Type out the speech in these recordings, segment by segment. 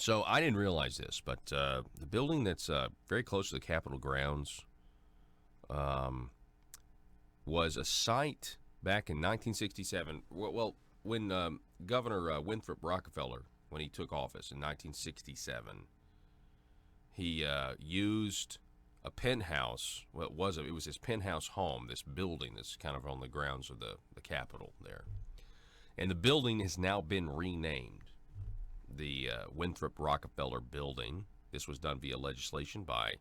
So I didn't realize this, but the building that's very close to the Capitol grounds um, was a site back in 1967. Well, when Governor Winthrop Rockefeller, when he took office in 1967, he used a penthouse. Well, it was his penthouse home, this building that's kind of on the grounds of the Capitol there. And the building has now been renamed the Winthrop Rockefeller Building. This was done via legislation by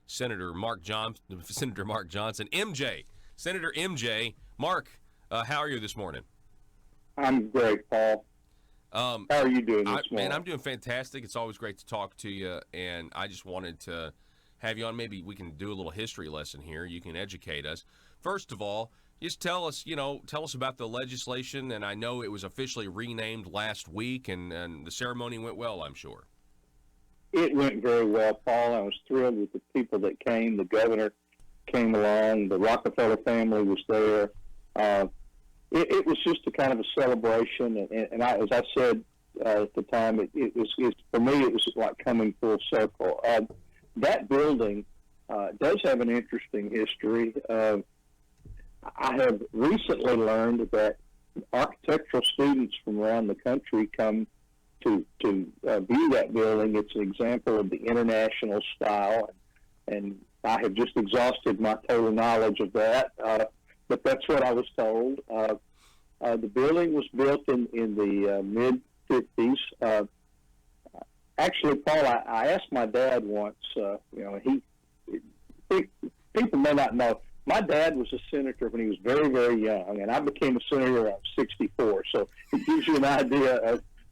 Senator Mark Johnson, MJ. Senator MJ. Mark, how are you this morning? I'm great, Paul. How are you doing this morning? Man, I'm doing fantastic. It's always great to talk to you, and I just wanted to have you on. Maybe we can do a little history lesson here. You can educate us. First of all, just tell us about the legislation, and I know it was officially renamed last week, and the ceremony went well, I'm sure. It went very well, Paul. I was thrilled with the people that came. The governor came along. The Rockefeller family was there. It was just a kind of a celebration, and as I said at the time, it was for me, it was like coming full circle. That building does have an interesting history. I have recently learned that architectural students from around the country come to view that building. It's an example of the international style, and I have just exhausted my total knowledge of that, but that's what I was told. The building was built in the mid-50s. Actually, Paul, I asked my dad once, people may not know, my dad was a senator when he was very, very young, and I became a senator when I was 64. So it gives you an idea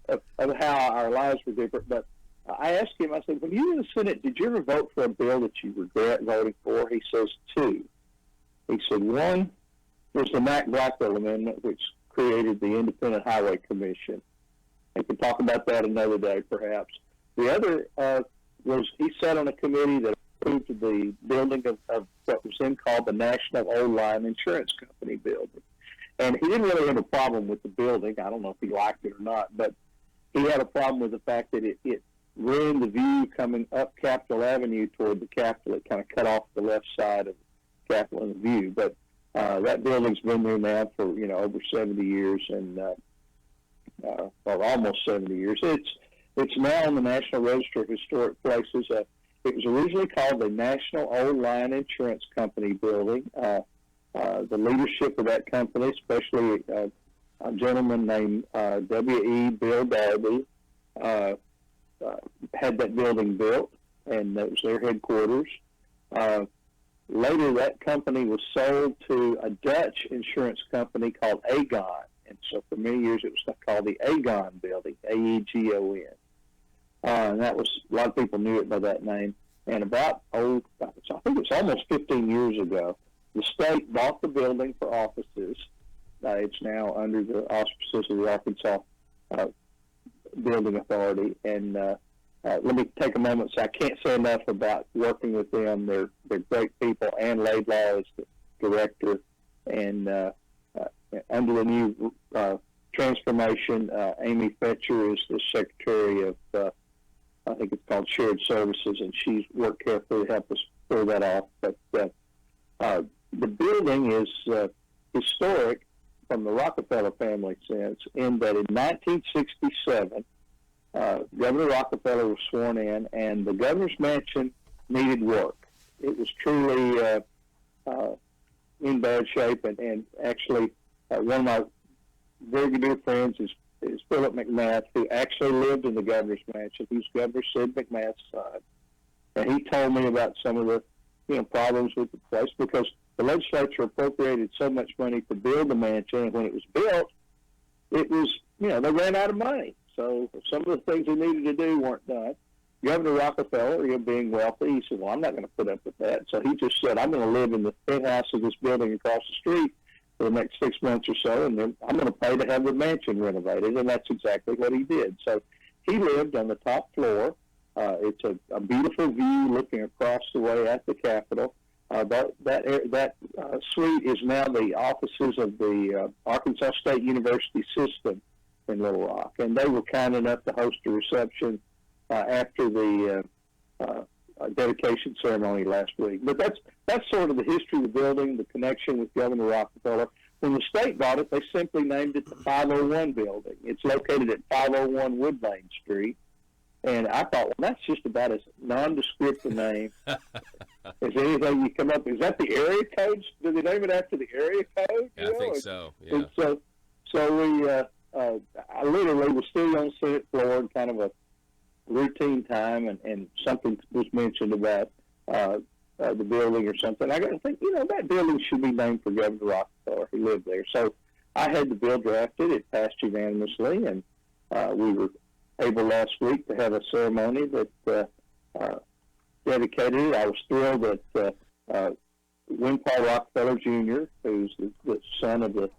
of how our lives were different. But I asked him, I said, when you were in the Senate, did you ever vote for a bill that you regret voting for? He says, two. He said, one was the Mack-Blackwell Amendment, which created the Independent Highway Commission. We can talk about that another day, perhaps. The other was he sat on a committee that approved the building of what was then called the National Old Line Insurance Company building. And he didn't really have a problem with the building. I don't know if he liked it or not, but he had a problem with the fact that it ruined the view coming up Capitol Avenue toward the Capitol. It kind of cut off the left side of the Capitol in the view. But that building's been there now for, over 70 years, and or almost 70 years. It's now on the National Register of Historic Places. It was originally called the National Old Line Insurance Company building. The leadership of that company, especially a gentleman named W.E. Bill Darby, had that building built, and that was their headquarters. Later, that company was sold to a Dutch insurance company called Aegon, and so for many years it was called the Aegon Building, A-E-G-O-N. And that was, a lot of people knew it by that name. And I think it's almost 15 years ago, the state bought the building for offices. It's now under the auspices of the Arkansas Building Authority. And let me take a moment. So I can't say enough about working with them. They're great people. Ann Laidlaw is the director. And under the new transformation, Amy Fetcher is the secretary of I think it's called Shared Services, and she's worked carefully to help us pull that off. But the building is historic from the Rockefeller family sense, in that in 1967, Governor Rockefeller was sworn in, and the governor's mansion needed work. It was truly in bad shape, and actually one of my very good friends is Philip McMath, who actually lived in the governor's mansion. He's Governor Sid McMath's son. And he told me about some of the problems with the place, because the legislature appropriated so much money to build the mansion, and when it was built, it was, they ran out of money. So some of the things they needed to do weren't done. Governor Rockefeller, being wealthy, he said, well, I'm not going to put up with that. So he just said, I'm going to live in the penthouse of this building across the street for the next 6 months or so, and then I'm going to pay to have the mansion renovated, and that's exactly what he did. So he lived on the top floor. It's a beautiful view looking across the way at the Capitol. That suite is now the offices of the Arkansas State University system in Little Rock, and they were kind enough to host a reception after the dedication ceremony last week. But that's sort of the history of the building, the connection with Governor Rockefeller. When the state bought it, they simply named it the 501 building. It's located at 501 Woodlane Street. And I thought, well, that's just about as nondescript a name as anything you come up with. Is that the area code? Do they name it after the area code? Yeah, I think so. Yeah. And so we, I literally was sitting on the Senate floor in kind of a routine time, and something was mentioned about the building or something. I got to think, that building should be named for Governor Rockefeller, who lived there. So I had the bill drafted. It passed unanimously, and we were able last week to have a ceremony that dedicated it. I was thrilled that Winthrop Rockefeller Jr., who's the son of the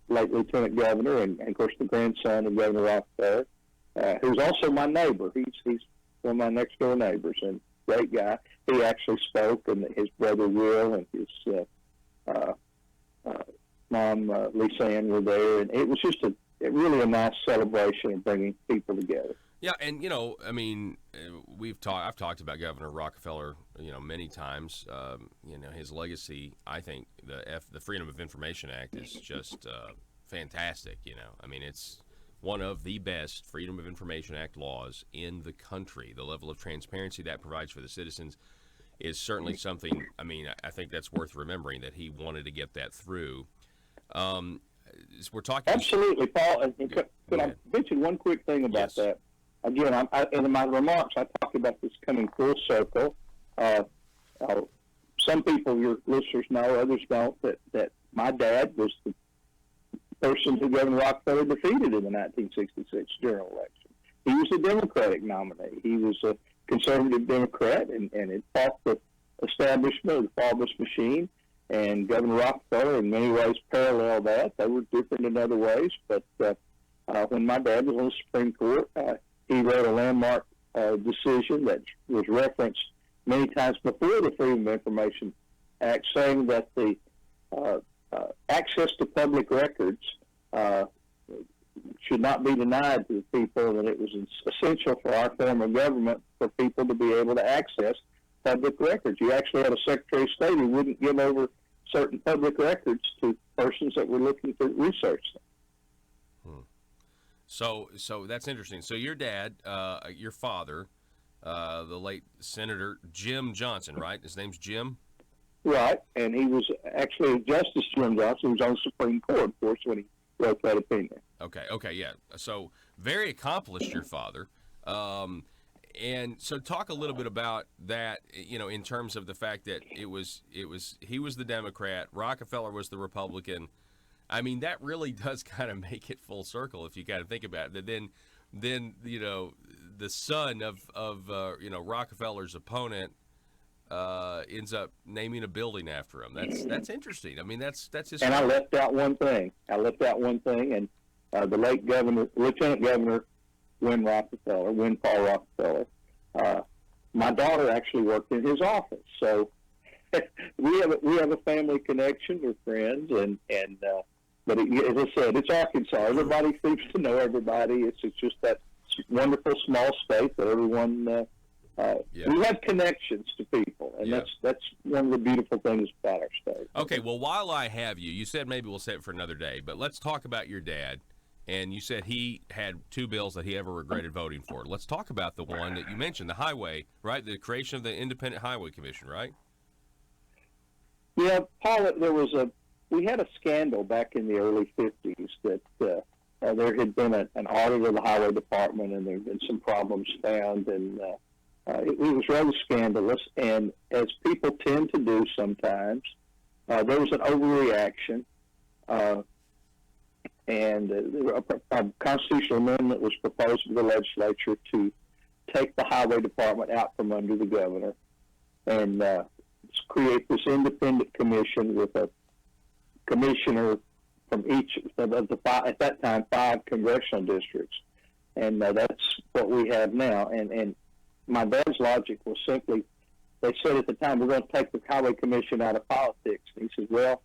late Lieutenant Governor, and of course the grandson of Governor Rockefeller, who's also my neighbor. He's one of my next door neighbors, and great guy. He actually spoke, and his brother Will and his mom Lisa Ann were there, and it was just really a nice celebration of bringing people together. Yeah, and I've talked about Governor Rockefeller, many times. His legacy. I think the Freedom of Information Act is just fantastic. It's one of the best Freedom of Information Act laws in the country. The level of transparency that provides for the citizens is certainly something. I think that's worth remembering that he wanted to get that through. We're talking absolutely, Paul. And could I mention one quick thing about that? Again, in my remarks, I talked about this coming full circle. Some people, your listeners know, others don't, that my dad was the person who Governor Rockefeller defeated in the 1966 general election. He was a Democratic nominee. He was a conservative Democrat, and it fought the establishment of the Fallbush machine. And Governor Rockefeller, in many ways, paralleled that. They were different in other ways, but when my dad was on the Supreme Court, he wrote a landmark decision that was referenced many times before the Freedom of Information Act, saying that the access to public records should not be denied to the people, and it was essential for our form of government for people to be able to access public records. You actually had a Secretary of State who wouldn't give over certain public records to persons that were looking to research them. So that's interesting. So your dad, your father, the late Senator Jim Johnson, right? His name's Jim? Right, and he was actually Justice Jim Johnson. He was on the Supreme Court, of course, when he wrote that opinion. Okay, yeah. So very accomplished, your father. And so talk a little bit about that, in terms of the fact that he was the Democrat, Rockefeller was the Republican. That really does kind of make it full circle if you kind of think about it. Then the son of Rockefeller's opponent ends up naming a building after him. That's interesting. That's his. And I left out one thing. And the late Lieutenant Governor Paul Rockefeller. My daughter actually worked in his office, so we have a family connection. We're friends, but as I said, it's Arkansas. Everybody seems to know everybody. It's just that wonderful small state that everyone. We have connections to people, and that's one of the beautiful things about our state. Okay, well, while I have you, you said maybe we'll save it for another day, but let's talk about your dad. And you said he had two bills that he ever regretted voting for. Let's talk about the one that you mentioned, the highway, right? The creation of the Independent Highway Commission, right? Yeah, Paul, we had a scandal back in the early 50s that there had been an audit of the highway department, and there had been some problems found, and it was rather scandalous. And as people tend to do sometimes, there was an overreaction. And a constitutional amendment was proposed to the legislature to take the highway department out from under the governor and create this independent commission with a commissioner from each of the at that time 5 congressional districts. And that's what we have now. And my dad's logic was simply, they said at the time, we're going to take the highway commission out of politics. And he said, well,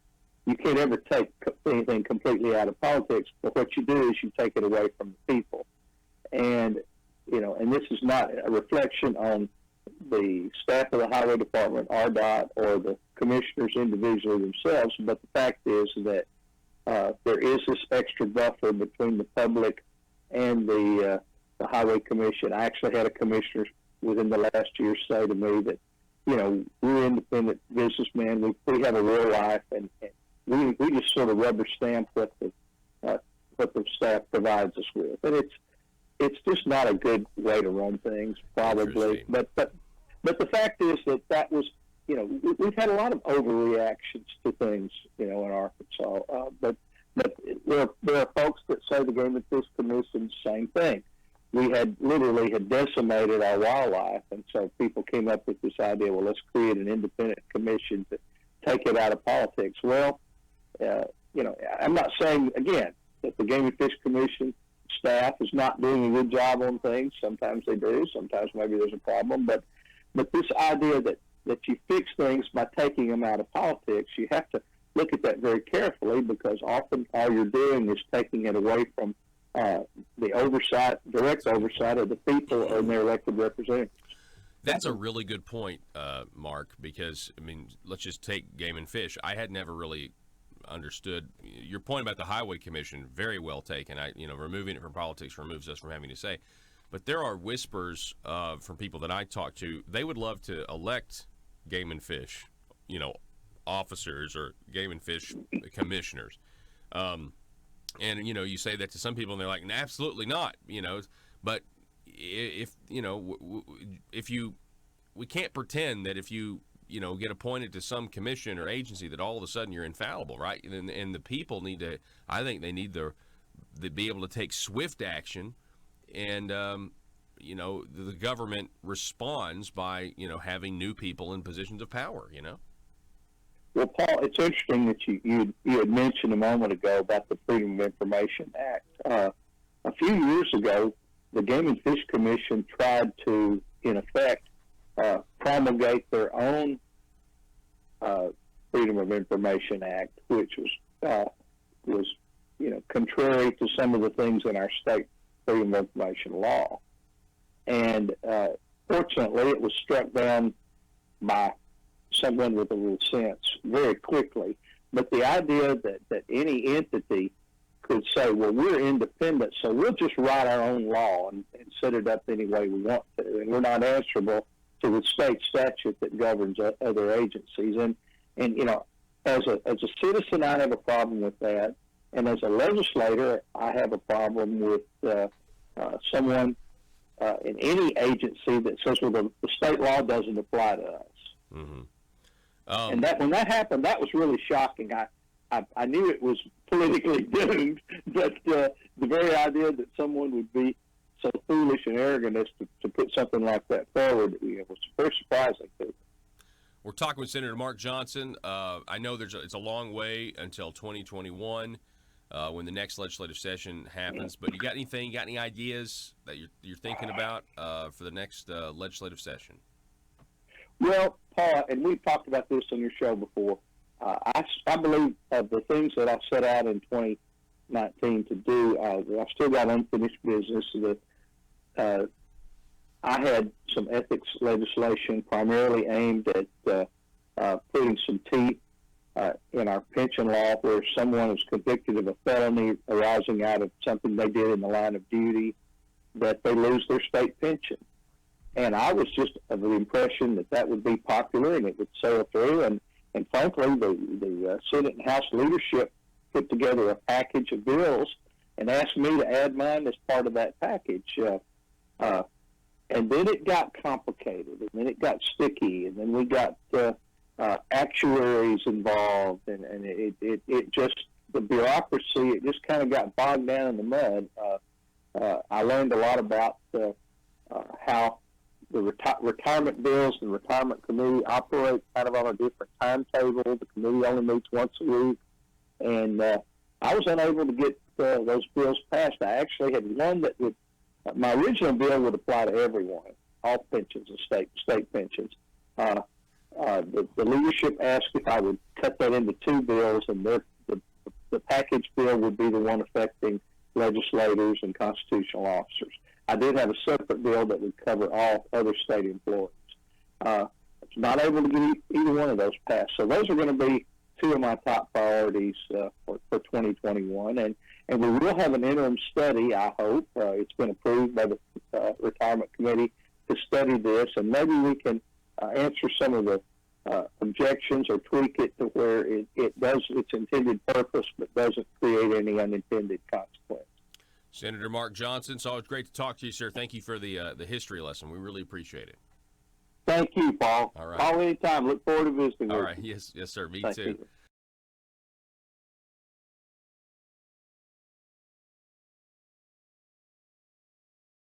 you can't ever take anything completely out of politics, but what you do is you take it away from the people. And and this is not a reflection on the staff of the highway department, RDOT, or the commissioners individually themselves, but the fact is that there is this extra buffer between the public and the highway commission. I actually had a commissioner within the last year say to me that, we're independent businessmen. We have a real life, and we just sort of rubber stamp what the staff provides us with, and it's just not a good way to run things, probably. But the fact is that was, we've had a lot of overreactions to things, in Arkansas. But there are folks that say the Game and Fish Commission, same thing. We had literally decimated our wildlife, and so people came up with this idea, well, let's create an independent commission to take it out of politics. Well, I'm not saying, again, that the Game and Fish Commission staff is not doing a good job on things. Sometimes they do. Sometimes maybe there's a problem. But this idea that you fix things by taking them out of politics, you have to look at that very carefully, because often all you're doing is taking it away from the direct oversight of the people and their elected representatives. That's a really good point, Mark, because, let's just take Game and Fish. I had never really understood your point about the Highway Commission. Very well taken. Removing it from politics removes us from having to say. But there are whispers from people that I talk to. They would love to elect Game and Fish, officers or Game and Fish commissioners. And, you say that to some people and they're like, nah, absolutely not, but if we can't pretend that if you get appointed to some commission or agency that all of a sudden you're infallible, right? And the people I think they need to be able to take swift action, and, the government responds by, having new people in positions of power, Well, Paul, it's interesting that you had mentioned a moment ago about the Freedom of Information Act. A few years ago, the Game and Fish Commission tried to, in effect, promulgate their own Freedom of Information Act, which was contrary to some of the things in our state Freedom of Information law. And fortunately, it was struck down by someone with a little sense very quickly. But the idea that any entity could say, well, we're independent, so we'll just write our own law and set it up any way we want to, and we're not answerable to the state statute that governs other agencies. And as a citizen, I have a problem with that, and as a legislator, I have a problem with someone in any agency that says, well, the state law doesn't apply to us. Mm-hmm. And when that happened, that was really shocking. I knew it was politically doomed, but the very idea that someone would be so foolish and arrogant as to put something like that forward, was very surprising to me. We're talking with Senator Mark Johnson. I know it's a long way until 2021 when the next legislative session happens, but you got any ideas that you're thinking about for the next legislative session? Well, Paul, and we've talked about this on your show before, I believe the things that I set out in 2019 to do, I've still got unfinished business. That I had some ethics legislation primarily aimed at putting some teeth in our pension law, where someone is convicted of a felony arising out of something they did in the line of duty, that they lose their state pension. And I was just of the impression that would be popular and it would sail through. And frankly, the Senate and House leadership put together a package of bills and asked me to add mine as part of that package. And then it got complicated, and then it got sticky, and then we got actuaries involved, and it just, the bureaucracy, it just kind of got bogged down in the mud. I learned a lot about how the retirement bills and retirement committee operate kind of on a different timetable. The committee only meets once a week, and I was unable to get those bills passed. I actually had one that would, my original bill would apply to everyone, all pensions and state pensions. The leadership asked if I would cut that into two bills, and the package bill would be the one affecting legislators and constitutional officers. I did have a separate bill that would cover all other state employees. I was not able to get either one of those passed. So those are going to be two of my top priorities for 2021. And we will have an interim study, I hope. It's been approved by the Retirement Committee to study this, and maybe we can answer some of the objections or tweak it to where it does its intended purpose but doesn't create any unintended consequence. Senator Mark Johnson, it's always great to talk to you, sir. Thank you for the history lesson. We really appreciate it. Thank you, Paul. All right. Call anytime. Look forward to visiting All with right. you. Yes, sir. Me Thank too. you.